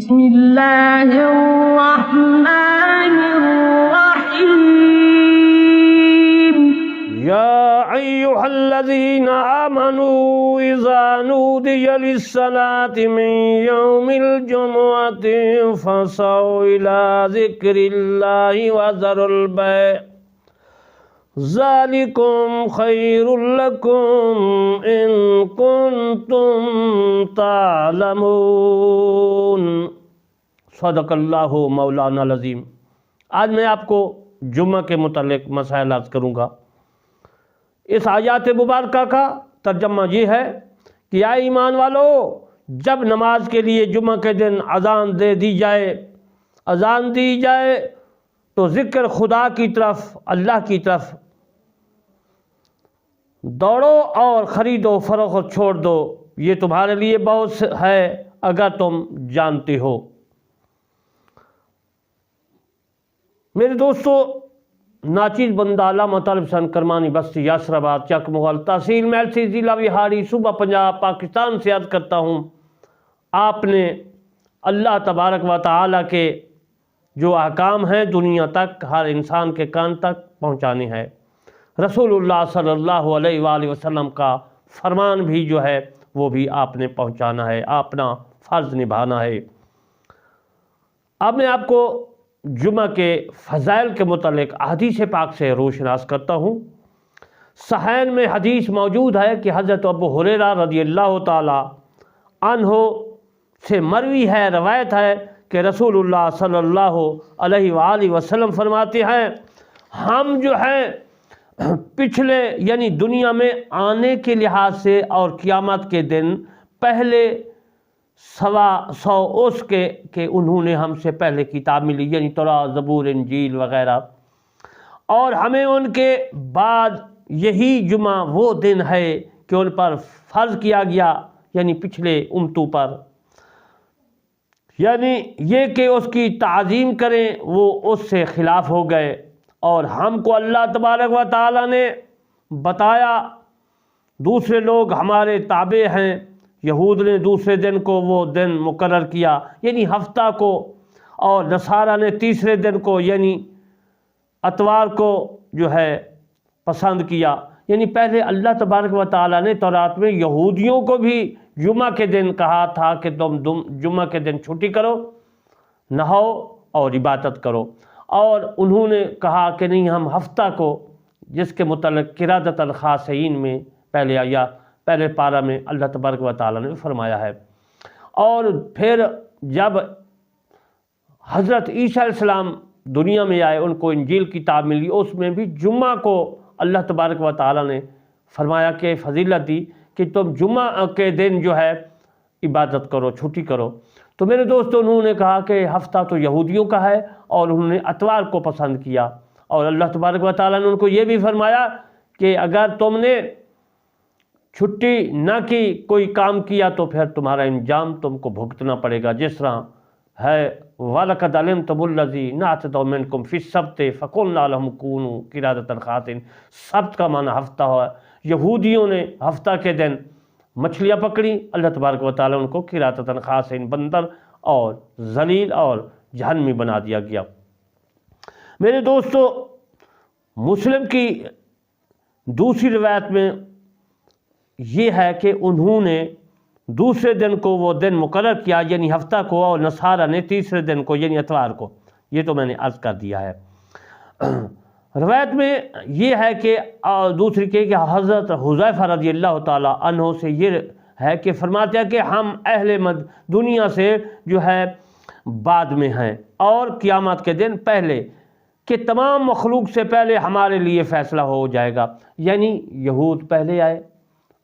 بسم اللہ الرحمن الرحیم یا ایہا الذین آمنوا اذا نودی للصلاة من یوم الجمعۃ فاسعوا الی ذکر اللہ وذروا البیع ذالکم خیر لکم ان کنتم تعلمون۔ صدق اللہ مولانا العظیم۔ آج میں آپ کو جمعہ کے متعلق مسائل عرض کروں گا۔ اس آیات مبارکہ کا ترجمہ یہ ہے کہ اے ایمان والو، جب نماز کے لیے جمعہ کے دن اذان دی جائے تو ذکر خدا کی طرف، اللہ کی طرف دوڑو اور خرید و فروخت چھوڑ دو، یہ تمہارے لیے بہت ہے اگر تم جانتے ہو۔ میرے دوستو، ناچیز بندہ علامہ طالب حسین کرمانی بستی یاسر آباد چک مغل تحصیل میلسی ضلع وہاڑی صوبہ پنجاب پاکستان سے عرض کرتا ہوں، آپ نے اللہ تبارک و تعالیٰ کے جو احکام ہیں دنیا تک، ہر انسان کے کان تک پہنچانے ہیں۔ رسول اللہ صلی اللہ علیہ وآلہ وسلم کا فرمان بھی جو ہے وہ بھی آپ نے پہنچانا ہے، اپنا فرض نبھانا ہے۔ اب میں آپ کو جمعہ کے فضائل کے متعلق حدیث پاک سے روشناس کرتا ہوں۔ صحیحین میں حدیث موجود ہے کہ حضرت ابو ہریرہ رضی اللہ تعالی عنہ سے مروی ہے، روایت ہے کہ رسول اللہ صلی اللہ علیہ وآلہ وسلم فرماتے ہیں، ہم جو ہیں پچھلے یعنی دنیا میں آنے کے لحاظ سے اور قیامت کے دن پہلے 125 اس کے انہوں نے ہم سے پہلے کتاب ملی، یعنی توراۃ، زبور، انجیل وغیرہ، اور ہمیں ان کے بعد یہی جمعہ وہ دن ہے کہ ان پر فرض کیا گیا، یعنی پچھلے امتوں پر، یعنی یہ کہ اس کی تعظیم کریں، وہ اس سے خلاف ہو گئے، اور ہم کو اللہ تبارک و تعالیٰ نے بتایا دوسرے لوگ ہمارے تابع ہیں، یہود نے دوسرے دن کو وہ دن مقرر کیا یعنی ہفتہ کو، اور نصارہ نے تیسرے دن کو یعنی اتوار کو جو ہے پسند کیا۔ یعنی پہلے اللہ تبارک و تعالیٰ نے تورات میں یہودیوں کو بھی جمعہ کے دن کہا تھا کہ تم جمعہ کے دن چھٹی کرو، نہاؤ اور عبادت کرو، اور انہوں نے کہا کہ نہیں، ہم ہفتہ کو، جس کے متعلق قرادت الخاسئین میں پہلے پارہ میں اللہ تبارک و تعالیٰ نے فرمایا ہے۔ اور پھر جب حضرت عیسیٰ علیہ السلام دنیا میں آئے، ان کو انجیل کتاب ملی، اس میں بھی جمعہ کو اللہ تبارک و تعالیٰ نے فرمایا کہ فضیلت دی کہ تم جمعہ کے دن جو ہے عبادت کرو، چھٹی کرو۔ تو میرے دوستو، انہوں نے کہا کہ ہفتہ تو یہودیوں کا ہے، اور انہوں نے اتوار کو پسند کیا، اور اللہ تبارک و تعالیٰ نے ان کو یہ بھی فرمایا کہ اگر تم نے چھٹی نہ کی، کوئی کام کیا، تو پھر تمہارا انجام تم کو بھگتنا پڑے گا، جس طرح ہے وَلَقَدْ عَلِمْتُمُ الَّذِينَ اعْتَدَوْا مِنْكُمْ فِي السَّبْتِ فَقُلْنَا لَهُمْ كُونُوا قِرَادَةً خَاسِئِينَ۔ سبت کا معنی ہفتہ ہے، یہودیوں نے ہفتہ کے دن مچھلیاں پکڑی، اللہ تبارک و تعالیٰ ان کو قِرَادَةً خَاسِئِينَ، بندر اور ذلیل اور جہنمی بنا دیا گیا۔ میرے دوستو، مسلم کی دوسری روایت میں یہ ہے کہ انہوں نے دوسرے دن کو وہ دن مقرر کیا یعنی ہفتہ کو، اور نصارہ نے تیسرے دن کو یعنی اتوار کو۔ یہ تو میں نے عرض کر دیا ہے۔ روایت میں یہ ہے کہ دوسری کہ حضرت حذیفہ رضی اللہ تعالی عنہ سے یہ ہے کہ فرماتے ہیں کہ ہم اہل دنیا سے جو ہے بعد میں ہیں، اور قیامت کے دن پہلے کہ تمام مخلوق سے پہلے ہمارے لیے فیصلہ ہو جائے گا، یعنی یہود پہلے آئے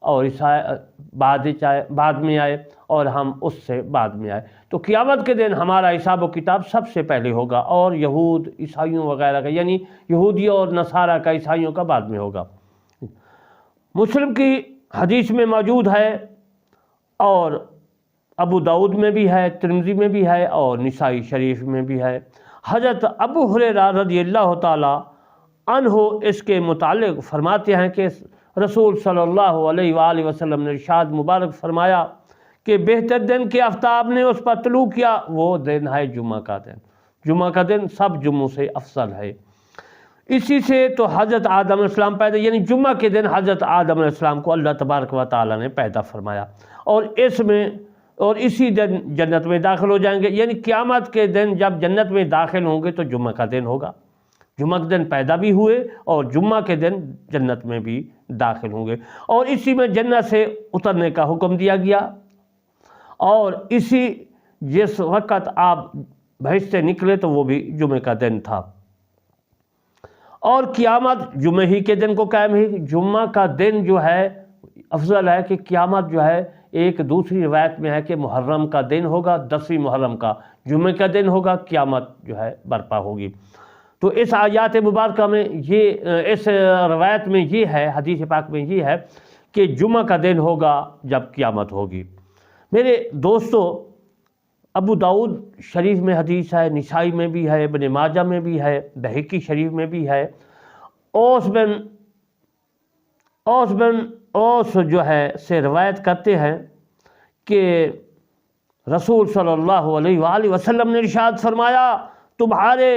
اور عیسائی بعد میں آئے، اور ہم اس سے بعد میں آئے، تو قیامت کے دن ہمارا حساب و کتاب سب سے پہلے ہوگا، اور یہود عیسائیوں وغیرہ کا یعنی یہودیوں اور نصارہ کا عیسائیوں کا بعد میں ہوگا۔ مسلم کی حدیث میں موجود ہے، اور ابو داؤد میں بھی ہے، ترمذی میں بھی ہے، اور نسائی شریف میں بھی ہے۔ حضرت ابو ہریرہ رضی اللہ تعالی عنہ اس کے متعلق فرماتے ہیں کہ رسول صلی اللہ علیہ وآلہ وسلم نے ارشاد مبارک فرمایا کہ بہتر دن کے آفتاب نے اس پر طلوع کیا، وہ دن ہے جمعہ کا دن۔ جمعہ کا دن سب جمعوں سے افضل ہے۔ اسی سے تو حضرت آدم علیہ السلام پیدا، یعنی جمعہ کے دن حضرت آدم علیہ السلام کو اللہ تبارک و تعالیٰ نے پیدا فرمایا، اور اسی دن جنت میں داخل ہو جائیں گے، یعنی قیامت کے دن جب جنت میں داخل ہوں گے تو جمعہ کا دن ہوگا۔ جمعہ کے دن پیدا بھی ہوئے اور جمعہ کے دن جنت میں بھی داخل ہوں گے، اور اسی میں جنت سے اترنے کا حکم دیا گیا، اور جس وقت آپ بہشت سے نکلے تو وہ بھی جمعہ کا دن تھا، اور قیامت جمعہ ہی کے دن کو قائم ہے۔ جمعہ کا دن جو ہے افضل ہے کہ قیامت جو ہے، ایک دوسری روایت میں ہے کہ محرم کا دن ہوگا، 10ویں محرم کا جمعہ کا دن ہوگا، قیامت جو ہے برپا ہوگی۔ تو اس آیات مبارکہ میں اس روایت میں یہ ہے، حدیث پاک میں یہ ہے کہ جمعہ کا دن ہوگا جب قیامت ہوگی۔ میرے دوستو، ابو داؤد شریف میں حدیث ہے، نسائی میں بھی ہے، ابن ماجہ میں بھی ہے، بہقی شریف میں بھی ہے۔ اوس جو ہے سے روایت کرتے ہیں کہ رسول صلی اللہ علیہ وآلہ وسلم نے ارشاد فرمایا، تمہارے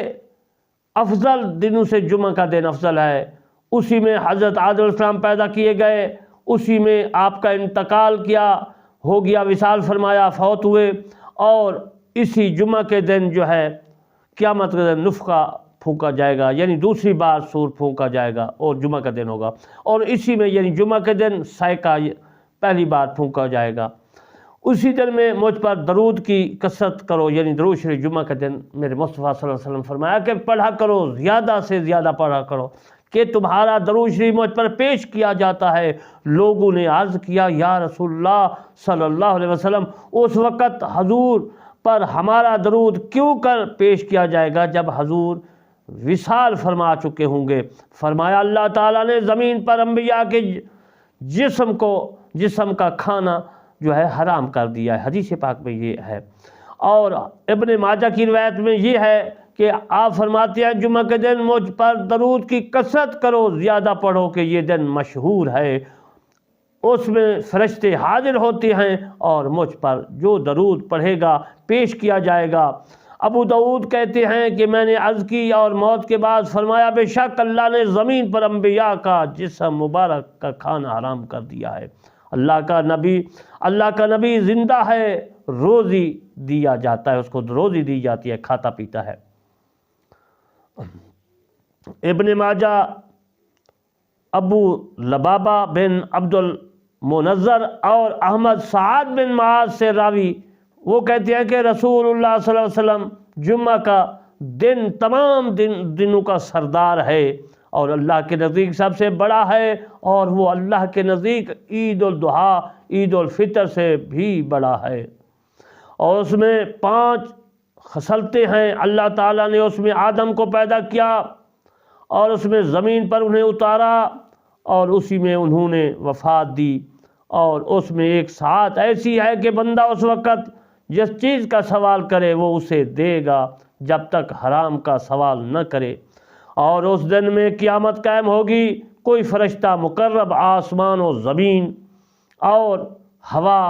افضل دنوں سے جمعہ کا دن افضل ہے۔ اسی میں حضرت آدم علیہ السلام پیدا کیے گئے، اسی میں آپ کا انتقال ہو گیا، وصال فرمایا، فوت ہوئے، اور اسی جمعہ کے دن جو ہے قیامت کے دن نفخہ پھونکا جائے گا، یعنی دوسری بار سور پھونکا جائے گا، اور جمعہ کا دن ہوگا، اور اسی میں یعنی جمعہ کے دن صائقہ پہلی بار پھونکا جائے گا۔ اسی دن میں مجھ پر درود کی کثرت کرو، یعنی درود شریف جمعہ کے دن میرے مصطفیٰ صلی اللہ علیہ وسلم فرمایا کہ پڑھا کرو، زیادہ سے زیادہ پڑھا کرو کہ تمہارا درود شریف مجھ پر پیش کیا جاتا ہے۔ لوگوں نے عرض کیا، یا رسول اللہ صلی اللہ علیہ وسلم، اس وقت حضور پر ہمارا درود کیوں کر پیش کیا جائے گا جب حضور وصال فرما چکے ہوں گے؟ فرمایا، اللہ تعالیٰ نے زمین پر انبیاء کے جسم کا کھانا جو ہے حرام کر دیا ہے، حدیث پاک میں یہ ہے۔ اور ابن ماجہ کی روایت میں یہ ہے کہ آپ فرماتے ہیں، جمعہ کے دن مجھ پر درود کی کثرت کرو، زیادہ پڑھو کہ یہ دن مشہور ہے، اس میں فرشتے حاضر ہوتے ہیں اور مجھ پر جو درود پڑھے گا پیش کیا جائے گا۔ ابو داؤد کہتے ہیں کہ میں نے عرض کی اور موت کے بعد فرمایا، بے شک اللہ نے زمین پر انبیاء کا جسم مبارک کا کھانا حرام کر دیا ہے۔ اللہ کا نبی زندہ ہے، روزی دیا جاتا ہے، اس کو روزی دی جاتی ہے، کھاتا پیتا ہے۔ ابن ماجہ ابو لبابہ بن عبد المنذر اور احمد سعد بن معاذ سے راوی، وہ کہتے ہیں کہ رسول اللہ صلی اللہ علیہ وسلم جمعہ کا دن تمام دنوں کا سردار ہے اور اللہ کے نزدیک سب سے بڑا ہے، اور وہ اللہ کے نزدیک عید الاضحیٰ، عید الفطر سے بھی بڑا ہے، اور اس میں 5 خصلتیں ہیں۔ اللہ تعالیٰ نے اس میں آدم کو پیدا کیا اور اس میں زمین پر انہیں اتارا، اور اسی میں انہوں نے وفات دی، اور اس میں ایک ساعت ایسی ہے کہ بندہ اس وقت جس چیز کا سوال کرے وہ اسے دے گا جب تک حرام کا سوال نہ کرے، اور اس دن میں قیامت قائم ہوگی، کوئی فرشتہ مقرب آسمان و زمین اور ہوا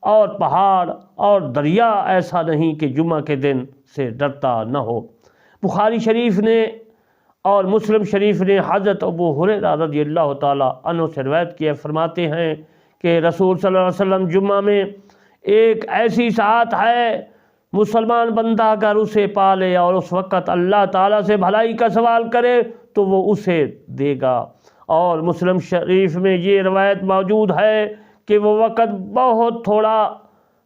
اور پہاڑ اور دریا ایسا نہیں کہ جمعہ کے دن سے ڈرتا نہ ہو۔ بخاری شریف نے اور مسلم شریف نے حضرت ابو ہریرہ رضی اللہ تعالیٰ عنہ سے روایت کیا، فرماتے ہیں کہ رسول صلی اللہ علیہ وسلم، جمعہ میں ایک ایسی ساعت ہے، مسلمان بندہ اگر اسے پالے اور اس وقت اللہ تعالیٰ سے بھلائی کا سوال کرے تو وہ اسے دے گا۔ اور مسلم شریف میں یہ روایت موجود ہے کہ وہ وقت بہت تھوڑا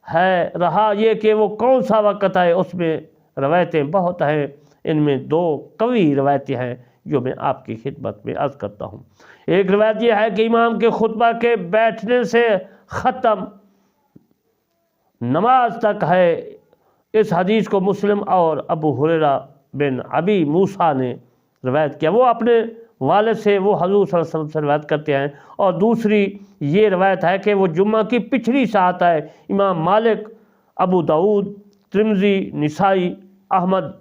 ہے، رہا یہ کہ وہ کون سا وقت ہے، اس میں روایتیں بہت ہیں، ان میں 2 قوی روایتیں ہیں جو میں آپ کی خدمت میں عرض کرتا ہوں۔ ایک روایت یہ ہے کہ امام کے خطبہ کے بیٹھنے سے ختم نماز تک ہے۔ اس حدیث کو مسلم اور ابو ہریرہ بن ابی موسیٰ نے روایت کیا، وہ اپنے والد سے، وہ حضور صلی اللہ علیہ وسلم سے روایت کرتے ہیں۔ اور دوسری یہ روایت ہے کہ وہ جمعہ کی پچھلی ساعت ہے۔ امام مالک، ابو داؤد، ترمذی، نسائی، احمد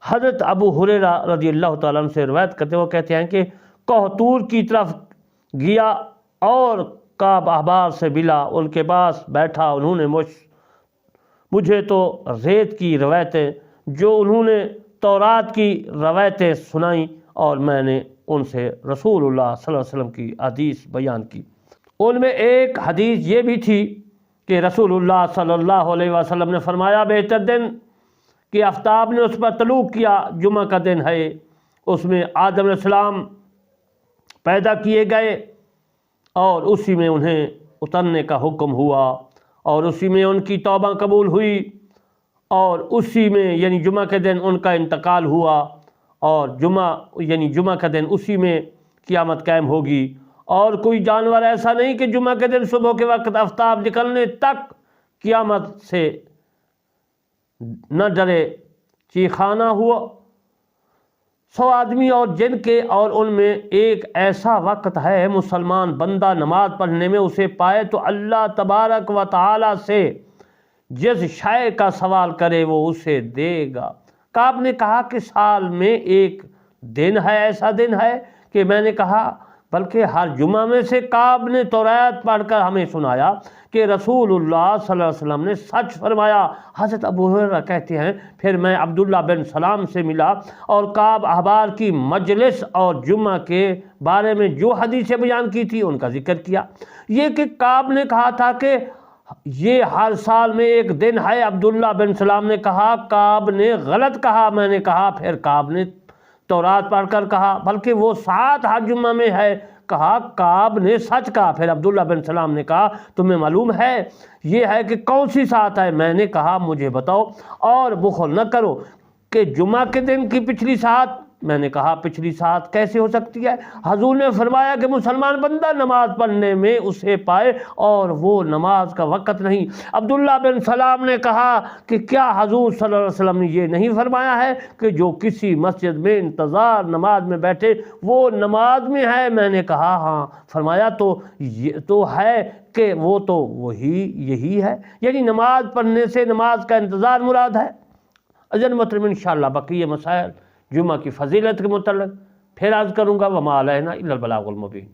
حضرت ابو ہریرہ رضی اللہ تعالیٰ عنہ سے روایت کرتے، وہ کہتے ہیں کہ کوہ طور کی طرف گیا اور کعب احبار سے ملا، ان کے پاس بیٹھا، انہوں نے مجھے تو ریت کی روایتیں، جو انہوں نے تورات کی روایتیں سنائیں، اور میں نے ان سے رسول اللہ صلی اللہ علیہ وسلم کی حدیث بیان کی۔ ان میں ایک حدیث یہ بھی تھی کہ رسول اللہ صلی اللہ علیہ وسلم نے فرمایا بہتر دن کہ آفتاب نے اس پر طلوع کیا جمعہ کا دن ہے، اس میں آدم علیہ السلام پیدا کیے گئے اور اسی میں انہیں اترنے کا حکم ہوا، اور اسی میں ان کی توبہ قبول ہوئی، اور اسی میں یعنی جمعہ کے دن ان کا انتقال ہوا، اور جمعہ کا دن اسی میں قیامت قائم ہوگی۔ اور کوئی جانور ایسا نہیں کہ جمعہ کے دن صبح کے وقت آفتاب نکلنے تک قیامت سے نہ ڈرے، چیخانا ہوا 100 آدمی اور جن کے، اور ان میں ایک ایسا وقت ہے مسلمان بندہ نماز پڑھنے میں اسے پائے تو اللہ تبارک و تعالی سے جس شے کا سوال کرے وہ اسے دے گا۔ کعب نے کہا کہ سال میں ایک دن ہے، ایسا دن ہے کہ میں نے کہا بلکہ ہر جمعہ میں سے۔ کعب نے تورات پڑھ کر ہمیں سنایا کہ رسول اللہ صلی اللہ علیہ وسلم نے سچ فرمایا۔ حضرت ابو ہریرہ کہتے ہیں پھر میں عبداللہ بن سلام سے ملا اور کعب احبار کی مجلس اور جمعہ کے بارے میں جو حدیثیں بیان کی تھی ان کا ذکر کیا۔ یہ کہ کعب نے کہا تھا کہ یہ ہر سال میں ایک دن ہے، عبداللہ بن سلام نے کہا کعب نے غلط کہا۔ میں نے کہا پھر کعب نے تورات پڑھ کر کہا بلکہ وہ 7 ہر جمعہ میں ہے، کہا کعب نے سچ کہا۔ پھر عبداللہ بن سلام نے کہا تمہیں معلوم ہے یہ ہے کہ کون سی سات ہے؟ میں نے کہا مجھے بتاؤ، اور بخل نہ کرو کہ جمعہ کے دن کی پچھلی سات۔ میں نے کہا پچھلی سات کیسے ہو سکتی ہے؟ حضور نے فرمایا کہ مسلمان بندہ نماز پڑھنے میں اسے پائے اور وہ نماز کا وقت نہیں۔ عبداللہ بن سلام نے کہا کہ کیا حضور صلی اللہ علیہ وسلم نے یہ نہیں فرمایا ہے کہ جو کسی مسجد میں انتظار نماز میں بیٹھے وہ نماز میں ہے؟ میں نے کہا ہاں۔ فرمایا تو یہ تو ہے کہ وہ تو یہی ہے، یعنی نماز پڑھنے سے نماز کا انتظار مراد ہے۔ اذن محترم انشاءاللہ بقیہ مسائل جمعہ کی فضیلت کے متعلق پھر عرض کروں گا۔ وما علینا الا البلاغ المبین۔